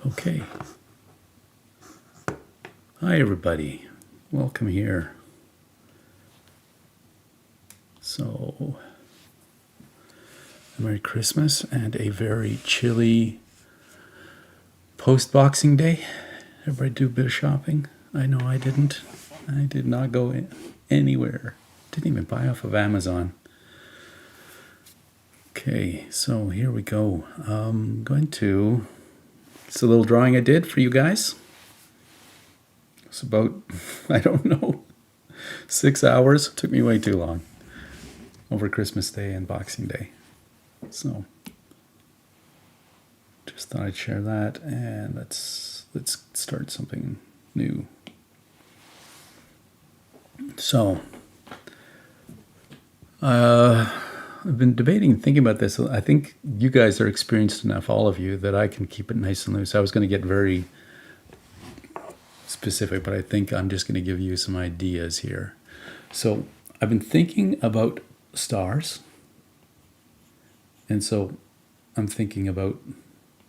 Okay. Hi, everybody. Welcome here. So, Merry Christmas and a very chilly post-Boxing Day. Everybody do a bit of shopping? I know I didn't. I did not go anywhere. Didn't even buy off of Amazon. Okay, so here we go. It's a little drawing I did for you guys. It's about, I don't know, 6 hours. It took me way too long over Christmas Day and Boxing Day. So just thought I'd share that, and let's start something new. So I've been debating, thinking about this. I think you guys are experienced enough, all of you, that I can keep it nice and loose. I was going to get very specific, but I think I'm just going to give you some ideas here. So I've been thinking about stars. And so I'm thinking about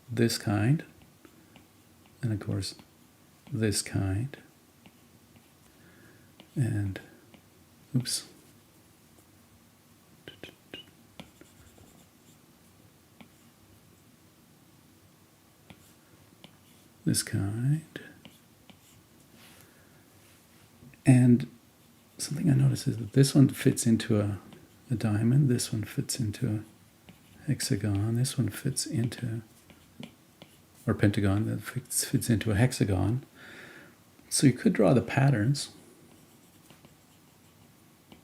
this kind, and of course this kind, and oops. This kind. And something I noticed is that this one fits into a diamond, this one fits into a hexagon, this one fits into, or pentagon, that fits into a hexagon. So you could draw the patterns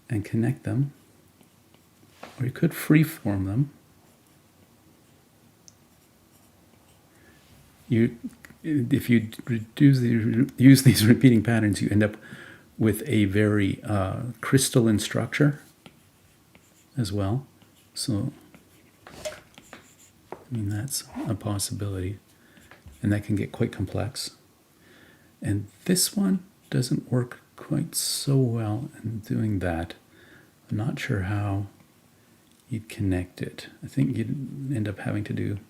and connect them, or you could freeform them. If you use these repeating patterns, you end up with a very crystalline structure as well. So, I mean, that's a possibility, and that can get quite complex. And this one doesn't work quite so well in doing that. I'm not sure how you'd connect it. I think you'd end up having to do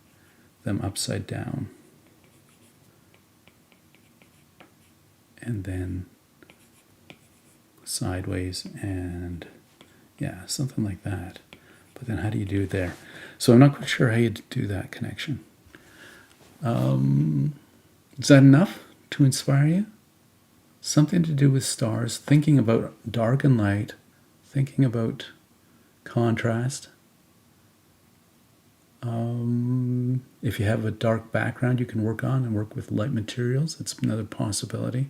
them upside down. And then sideways, and yeah, something like that. But then how do you do it there? So I'm not quite sure how you do that connection. Is that enough to inspire you? Something to do with stars, thinking about dark and light, thinking about contrast. If you have a dark background you can work on and work with light materials, that's another possibility.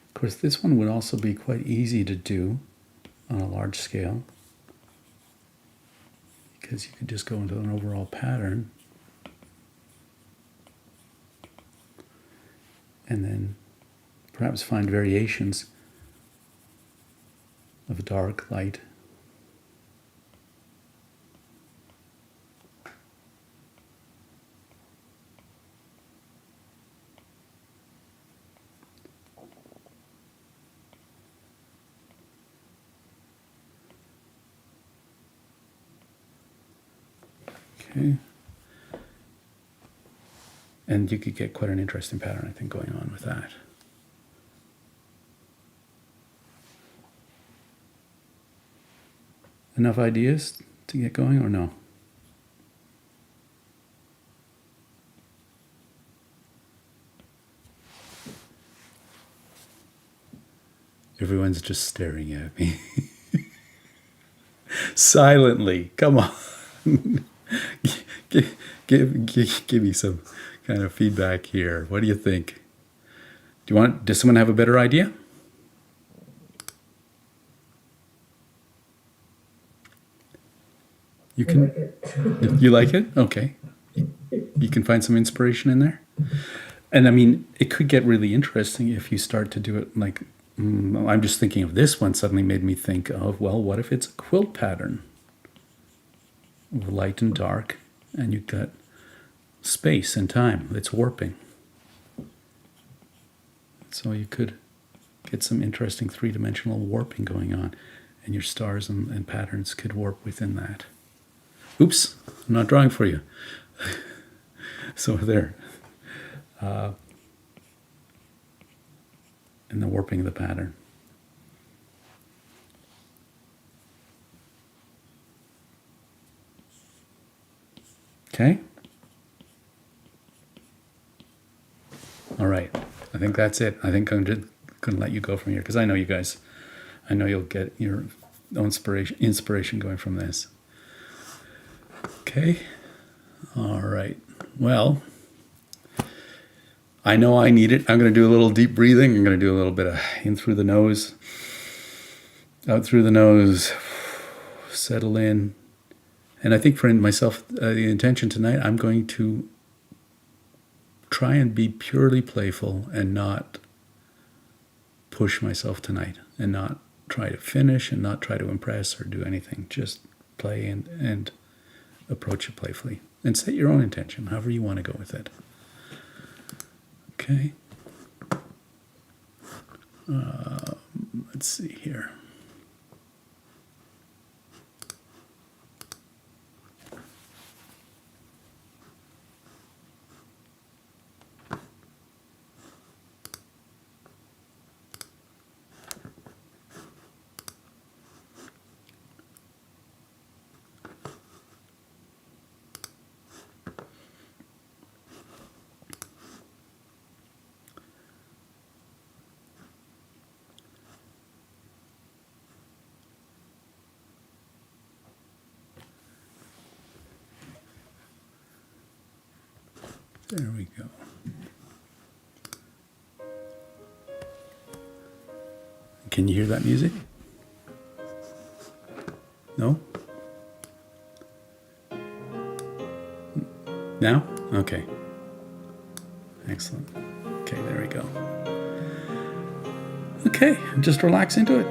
Of course, this one would also be quite easy to do on a large scale, because you could just go into an overall pattern and then perhaps find variations of dark, light. Okay. And you could get quite an interesting pattern, I think, going on with that. Enough ideas to get going, or no? Everyone's just staring at me. Silently. Come on. Give me some kind of feedback here. What do you think? Does someone have a better idea? You can. Like it. You like it? Okay. You can find some inspiration in there. And I mean, it could get really interesting if you start to do it like, I'm just thinking of this one suddenly made me think of, well, what if it's a quilt pattern? Light and dark, and you've got space and time that's warping. So you could get some interesting three-dimensional warping going on, and your stars and patterns could warp within that. Oops, I'm not drawing for you. So there, and the warping of the pattern. Okay. All right. I think that's it. I think I'm just going to let you go from here because I know you guys. I know you'll get your own inspiration going from this. Okay. All right. Well, I know I need it. I'm going to do a little deep breathing. I'm going to do a little bit of in through the nose, out through the nose, settle in. And I think for myself, the intention tonight, I'm going to try and be purely playful and not push myself tonight and not try to finish and not try to impress or do anything. Just play and approach it playfully and set your own intention, however you want to go with it. Okay. Let's see here. There we go. Can you hear that music? No? Now? Okay. Excellent. Okay, there we go. Okay, just relax into it.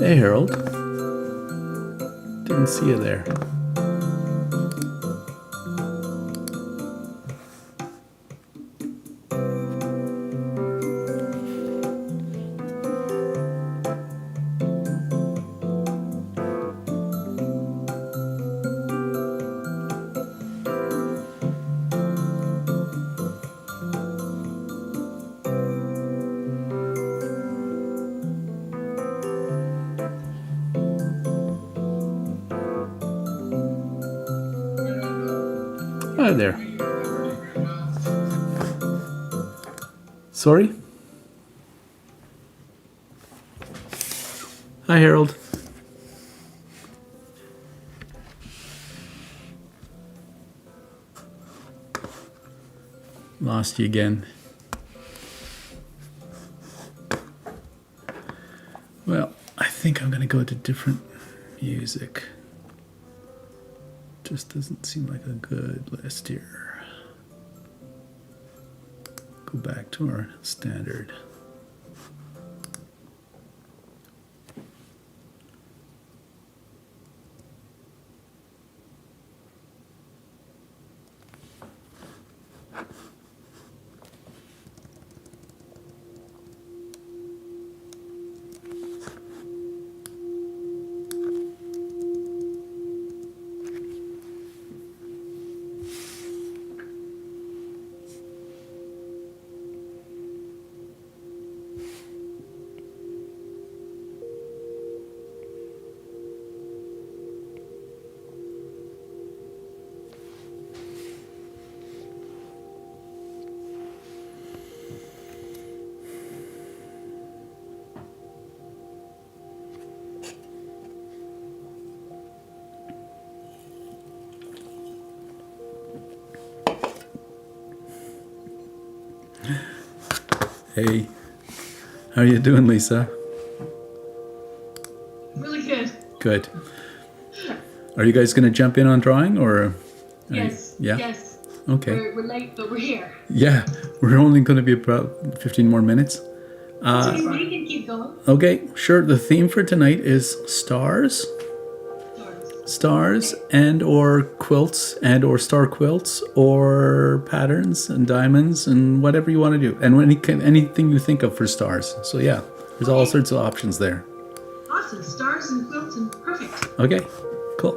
Hey, Harold. Didn't see you there. Hi there. Sorry? Hi, Harold. Lost you again. Well, I think I'm gonna go to different music. Just doesn't seem like a good list here. Go back to our standard. Hey, how are you doing, Lisa? Really good. Good. Are you guys going to jump in on drawing, or? Yes. Yeah? Yes. Okay. We're late, but we're here. Yeah, we're only going to be about 15 more minutes. Okay, we can keep going. Okay, sure. The theme for tonight is stars. Stars and or quilts and or star quilts or patterns and diamonds and whatever you want to do. And anything you think of for stars. So yeah, there's all sorts of options there. Awesome. Stars and quilts and perfect. Okay, cool.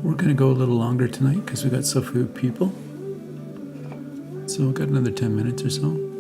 We're going to go a little longer tonight because we got so few people. So we've got another 10 minutes or so.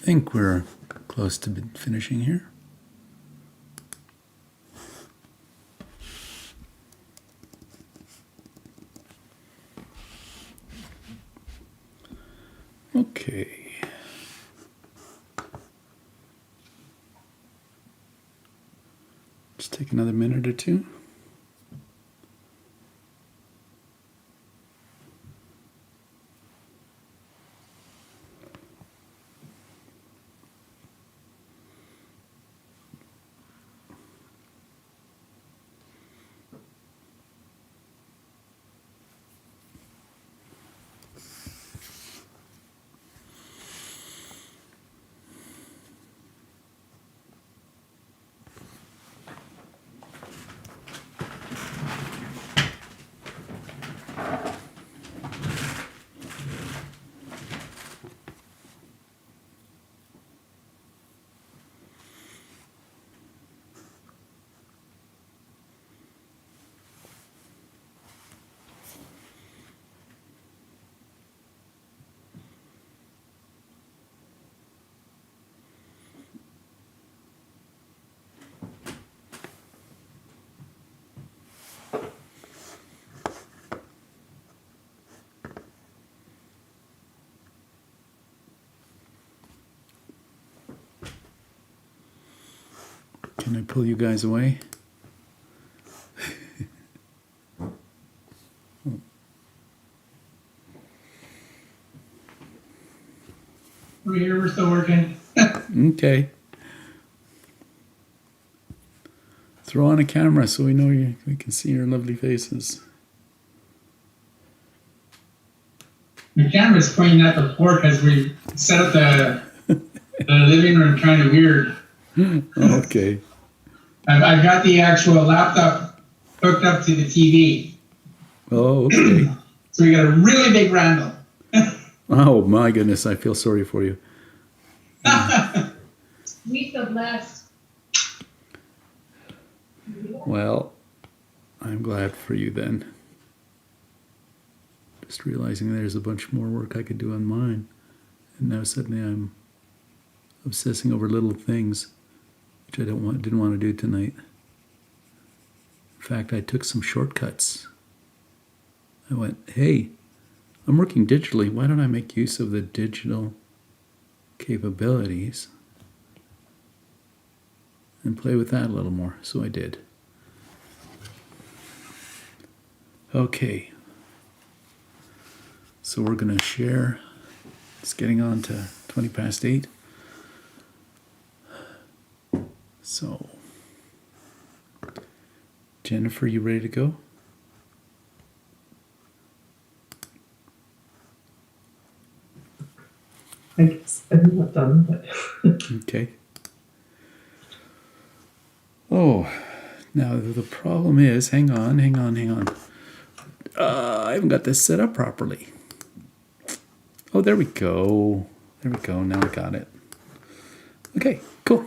think we're close to finishing here. Okay. Just take another minute or two. Can I pull you guys away? We're here, we're still working. Okay. Throw on a camera so we know we can see your lovely faces. The camera's pointing at the floor because we set up the living room kind of weird. Okay. I've got the actual laptop hooked up to the TV. Oh, okay. So we got a really big Randall. Oh, my goodness. I feel sorry for you. We feel blessed. Well, I'm glad for you then. Just realizing there's a bunch more work I could do on mine. And now suddenly I'm obsessing over little things, which I didn't want to do tonight. In fact, I took some shortcuts. I went, hey, I'm working digitally. Why don't I make use of the digital capabilities and play with that a little more? So I did. Okay. So we're going to share. It's getting on to 20 past 8. So, Jennifer, you ready to go? I guess I'm not done, but Okay. Oh, now the problem is, hang on. I haven't got this set up properly. Oh, there we go. Now I got it. Okay, cool.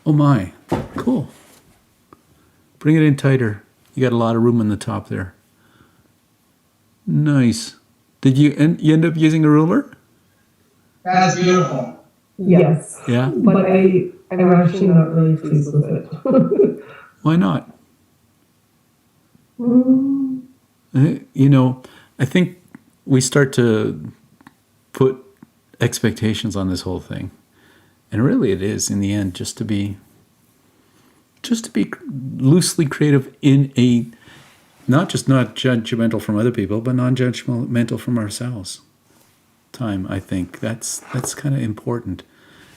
Oh my, cool. Bring it in tighter. You got a lot of room in the top there. Nice. Did you end up using a ruler? That's beautiful. yes. Yeah. But I'm actually not really pleased with it. Why not? Mm, You know, I think we start to put expectations on this whole thing. And really it is, in the end, just to be loosely creative in a, not judgmental from other people, but non-judgmental from ourselves. Time, I think. That's kind of important.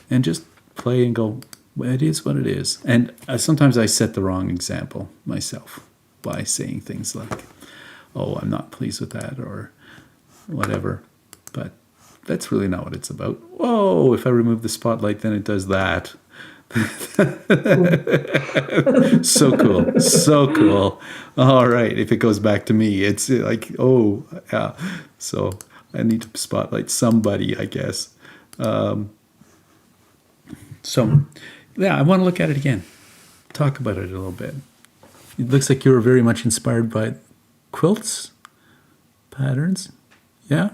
And just play and go, well, it is what it is. And sometimes I set the wrong example myself by saying things like, oh, I'm not pleased with that, or whatever. But that's really not what it's about. Whoa, if I remove the spotlight, then it does that. So cool. All right, if it goes back to me, it's like, oh, yeah. So I need to spotlight somebody, I guess. So, yeah, I want to look at it again. Talk about it a little bit. It looks like you were very much inspired by quilts patterns. Yeah?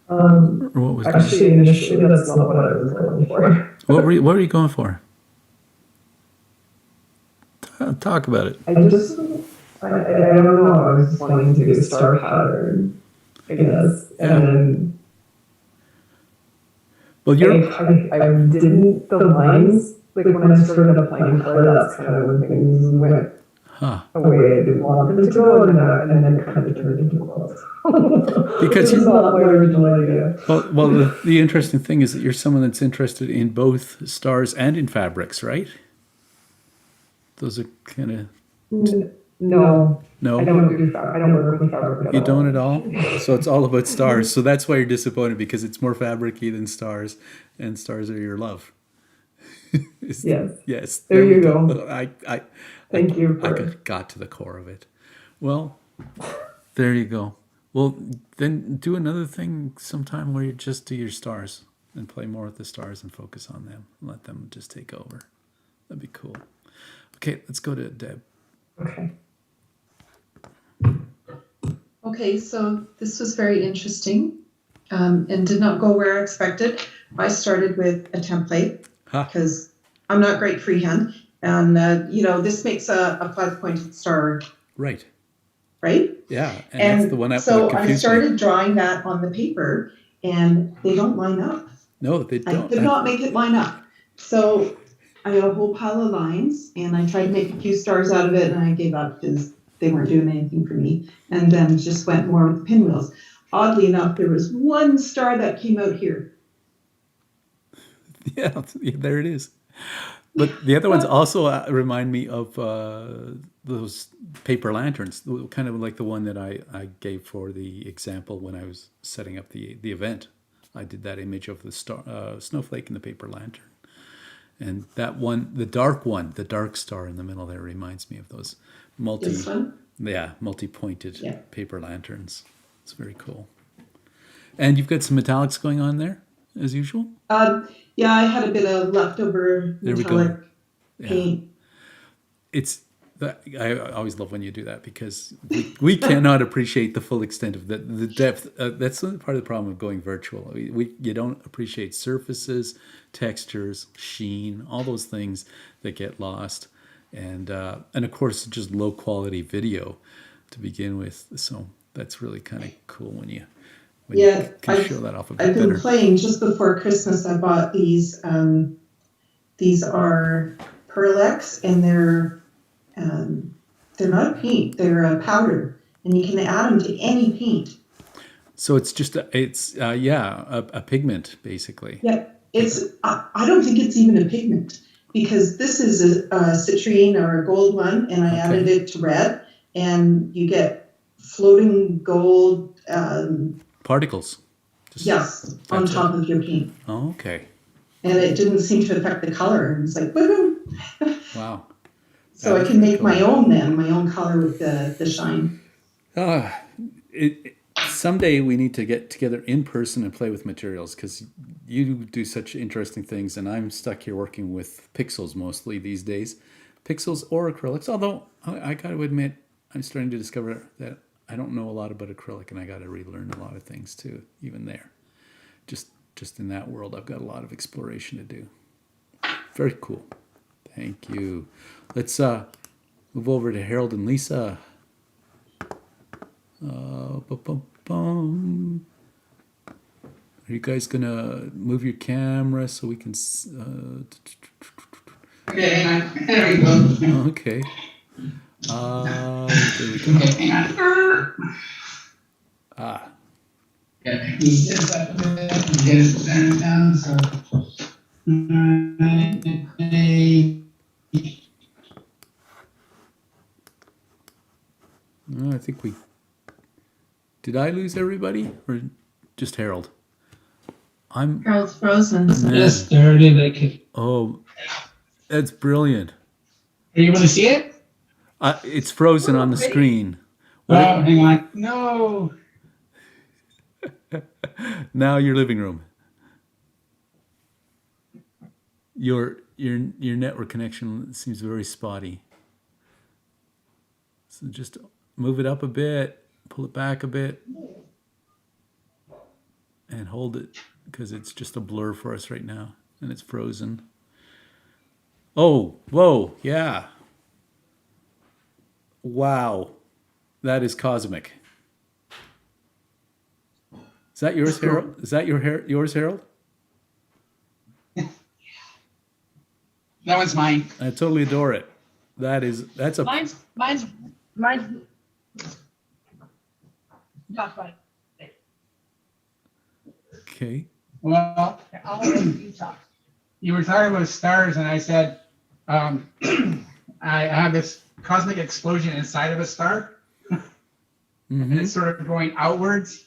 Or what was Actually, initially, that's not what I was going for. what were you going for? Talk about it. I don't know. I was just wanting to do a star pattern, I guess. Yeah. And then Well, I didn't, the lines, like when I started applying color, that's kind of when things went away. I didn't want them to go, and then it kind of turned into a quilt. Because this is not my original idea. well, the interesting thing is that you're someone that's interested in both stars and in fabrics, right? Those are kind of No. no. I don't do fabric. I don't work with fabric at You all. don't at all? So it's all about stars. So that's why you're disappointed, because it's more fabric-y than stars, and stars are your love. Yes. Yes. There you we go. Thank you I for- got to the core of it. Well, there you go. Well, then do another thing sometime where you just do your stars and play more with the stars and focus on them. Let them just take over. That'd be cool. Okay, let's go to Deb. Okay. Okay, so this was very interesting and did not go where I expected. I started with a template because I'm not great freehand. And, this makes a 5-pointed star. Right. Right? Yeah, and that's the one that so would I confuse started me. drawing that on the paper, and they don't line up. No, they I don't. could not make it line up. So I got a whole pile of lines, and I tried to make a few stars out of it, and I gave up because they weren't doing anything for me. And then just went more with pinwheels. Oddly enough, there was one star that came out here. Yeah, there it is. But the other ones also remind me of those paper lanterns, kind of like the one that I gave for the example when I was setting up the event. I did that image of the snowflake in the paper lantern. And that one, the dark star in the middle there reminds me of those This one? multi-pointed paper lanterns. It's very cool. And you've got some metallics going on there, as usual? Yeah, I had a bit of leftover metallic paint. I always love when you do that, because we cannot appreciate the full extent of the depth. That's part of the problem of going virtual. You don't appreciate surfaces, textures, sheen, all those things that get lost, and of course just low quality video to begin with. So that's really kind of cool when you can show that off a bit I've been better. playing just before Christmas. I bought these. These are Perlex, and they're not a paint. They're a powder, and you can add them to any paint. So it's just a pigment basically. Yeah, I don't think it's even a pigment, because this is a citrine or a gold one, and I added it to red, and you get floating gold particles. on top of your paint. Oh, okay. And it didn't seem to affect the color. It was like, woohoo! Wow. So I can make my own color with the shine. Someday we need to get together in person and play with materials, because you do such interesting things, and I'm stuck here working with pixels mostly these days. Pixels or acrylics, although I got to admit, I'm starting to discover that I don't know a lot about acrylic, and I got to relearn a lot of things too, even there. Just in that world, I've got a lot of exploration to do. Very cool. Thank you. Let's move over to Harold and Lisa. Are you guys gonna move your camera so we can? Okay, hang on. There we go. Okay. There we go. Okay, hang on. Yeah, get it down. So. I think did I lose everybody or just Harold? Harold's frozen. Yes, there it is. Oh, that's brilliant. Are you able to see it? It's frozen on the screen. Hang on. No. Now your living room. Your network connection seems very spotty. So just move it up a bit, pull it back a bit, and hold it because it's just a blur for us right now and it's frozen. Oh, whoa, yeah. Wow. That is cosmic. Is that yours, Harold? Is that yours, Harold? That one's mine. I totally adore it. That's a Mine's not fine. okay. Well, I'll let you talk. you were talking about stars, and I said, I have this cosmic explosion inside of a star, and it's sort of going outwards,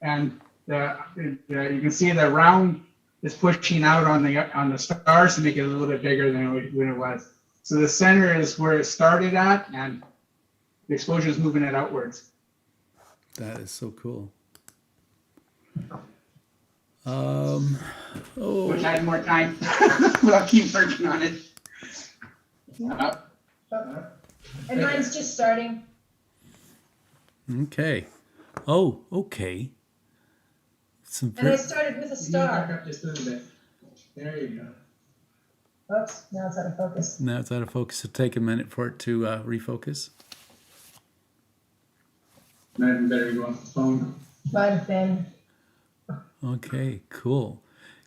and you can see the round is pushing out on the stars to make it a little bit bigger than when it was. So the center is where it started at, and the explosion is moving it outwards. That is so cool. Wish I had more time, but I'll keep working on it. And mine's just starting. Okay. Oh, okay. Some And I started with a Back star. up just a little bit. There you go. Oops, now it's out of focus. Now it's out of focus. It'll take a minute for it to refocus. Might have better go off the phone. Might have been. Okay, cool.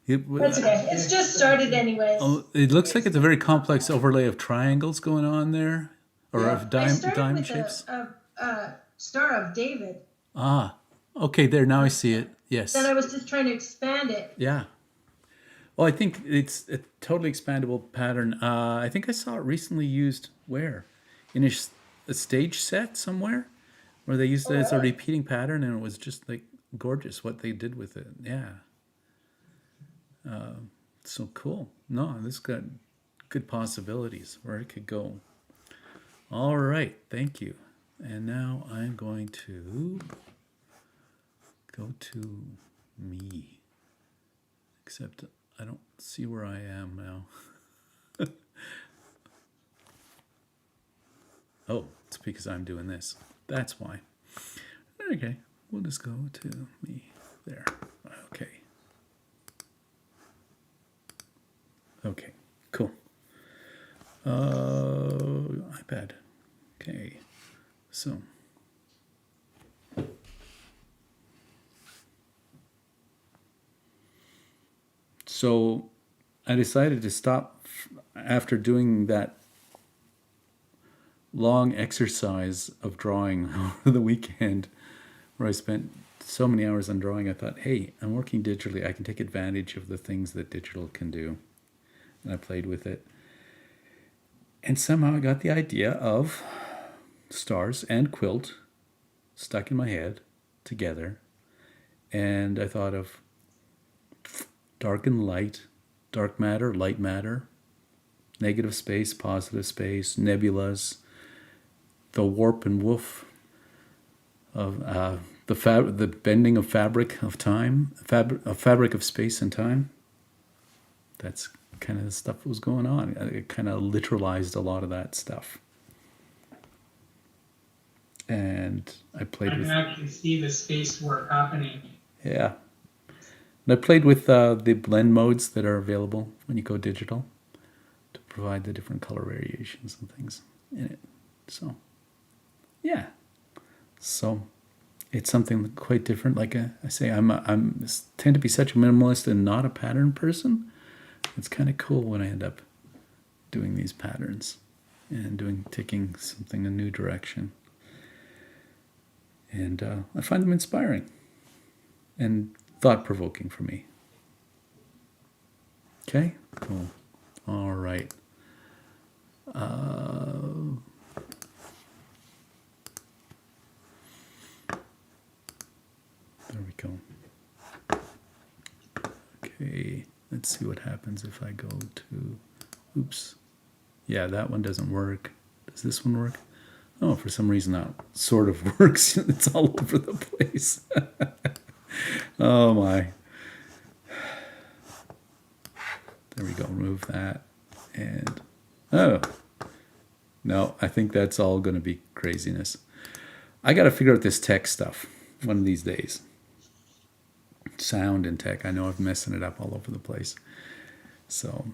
That's okay. It's just started anyways. Oh, it looks like it's a very complex overlay of triangles going on there, or of I started diamond with shapes. a Star of David. Ah, okay, there, now I see it. Yes. Then I was just trying to expand it. Yeah. Well, I think it's a totally expandable pattern. I think I saw it recently used where? In a stage set somewhere where they used it as a repeating pattern, and it was just like gorgeous what they did with it. Yeah. So cool. No, this got good possibilities where it could go. All right. Thank you. And now I'm going to go to me. Except I don't see where I am now. Oh, it's because I'm doing this. That's why. Okay, we'll just go to me there. Okay. Okay, cool. iPad. Okay, so. So I decided to stop after doing that long exercise of drawing over the weekend where I spent so many hours on drawing. I thought, hey, I'm working digitally. I can take advantage of the things that digital can do. And I played with it. And somehow I got the idea of stars and quilt stuck in my head together. And I thought of dark and light, dark matter, light matter, negative space, positive space, nebulas, the warp and woof of the bending of fabric of time, fabric of space and time. That's kind of the stuff that was going on. It kind of literalized a lot of that stuff. And I played with... I can actually see the space work happening. Yeah. And I played with the blend modes that are available when you go digital to provide the different color variations and things in it. So, yeah. So, it's something quite different. Like I say, I tend to be such a minimalist and not a pattern person. It's kind of cool when I end up doing these patterns and taking something a new direction. And I find them inspiring and thought-provoking for me. Okay, cool. All right. There we go. Okay, let's see what happens if I go to, oops. Yeah, that one doesn't work. Does this one work? Oh, for some reason that sort of works. It's all over the place. Oh my. There we go, remove that. And, oh. No, I think that's all going to be craziness. I got to figure out this tech stuff one of these days. sound and tech. I know I'm messing it up all over the place. So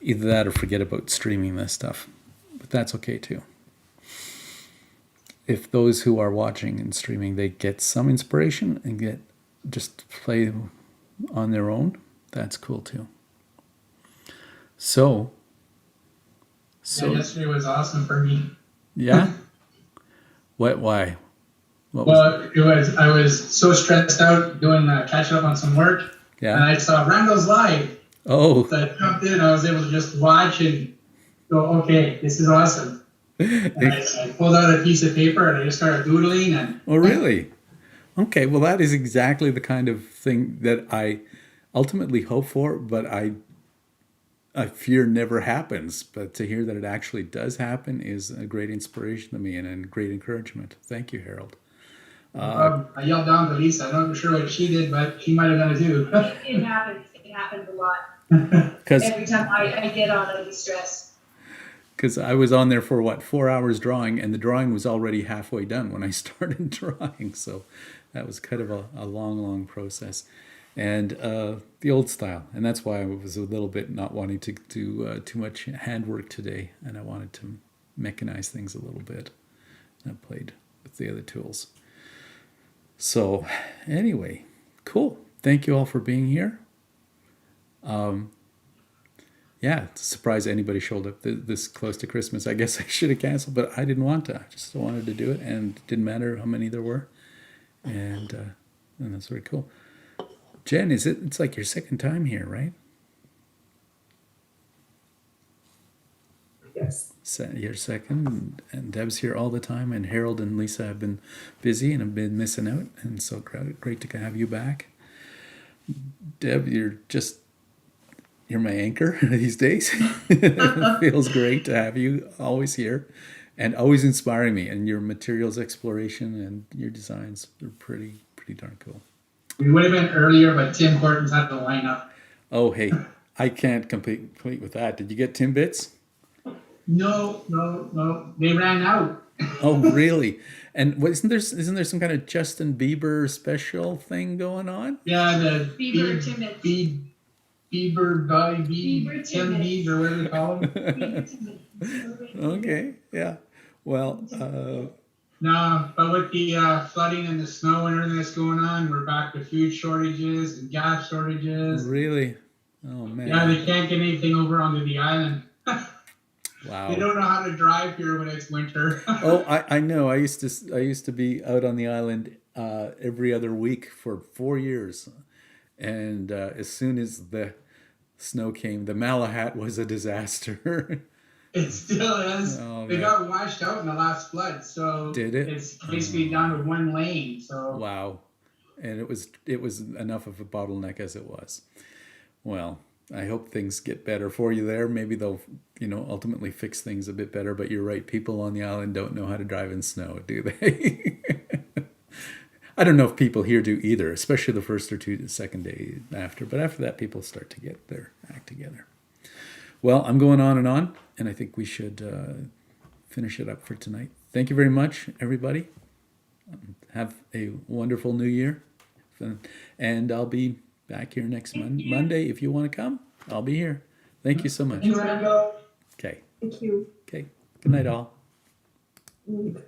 either that or forget about streaming this stuff. But that's okay too. If those who are watching and streaming, they get some inspiration and get just play on their own, that's cool too. So Yeah, yesterday was awesome for me. yeah. Why? What was Well, it was. I was so stressed out doing catching up on some work, and yeah. I saw Randall's live. Oh, So I jumped in. I was able to just watch and go, okay, this is awesome. And I pulled out a piece of paper and I just started doodling. And oh really? Okay, well that is exactly the kind of thing that I ultimately hope for, but I fear never happens. But to hear that it actually does happen is a great inspiration to me and a great encouragement. Thank you, Harold. I yelled down to Lisa. I'm not sure what she did, but she might have done it too. It happens. It happens a lot. Because Every time I get on, I get stressed. I was on there for 4 hours drawing, and the drawing was already halfway done when I started drawing. So that was kind of a long process. And the old style. And that's why I was a little bit not wanting to do too much handwork today. And I wanted to mechanize things a little bit. And I played with the other tools. So anyway, cool. Thank you all for being here. Yeah, it's a surprise anybody showed up this close to Christmas. I guess I should have canceled, but I didn't want to. I just wanted to do it, and it didn't matter how many there were. And that's very cool. Jen, it's like your second time here, right? Yes. Your second, and Deb's here all the time, and Harold and Lisa have been busy and have been missing out, and so great to have you back. Deb, you're my anchor these days. It feels great to have you always here and always inspiring me, and your materials exploration and your designs are pretty darn cool. We would have been earlier, but Tim Hortons had the lineup. Oh, hey, I can't compete with that. Did you get Timbits? No. They ran out. Oh, really? And isn't there some kind of Justin Bieber special thing going on? Yeah, the Bieber Timbits. Bieber Timbits, or whatever they call them. Bieber Timbits. Okay, yeah. Well, No, but with the flooding and the snow and everything that's going on, we're back to food shortages and gas shortages. really? Oh man. Yeah, they can't get anything over onto the island. Wow. They don't know how to drive here when it's winter. Oh, I know. I used to be out on the island every other week for 4 years, and as soon as the snow came, the Malahat was a disaster. It still is. Oh, They man. got washed out in the last flood, so Did it? it's basically down to one lane. So Wow, and it was enough of a bottleneck as it was. Well, I hope things get better for you there. Maybe they'll ultimately fix things a bit better. But you're right, people on the island don't know how to drive in snow, do they? I don't know if people here do either, especially the first or second day after. But after that, people start to get their act together. Well, I'm going on, and I think we should finish it up for tonight. Thank you very much, everybody. Have a wonderful new year. And I'll be back here next Monday. If you want to come, I'll be here. Thank you so much. you want to go? Okay. Thank you. Okay. Good night, all. Mm.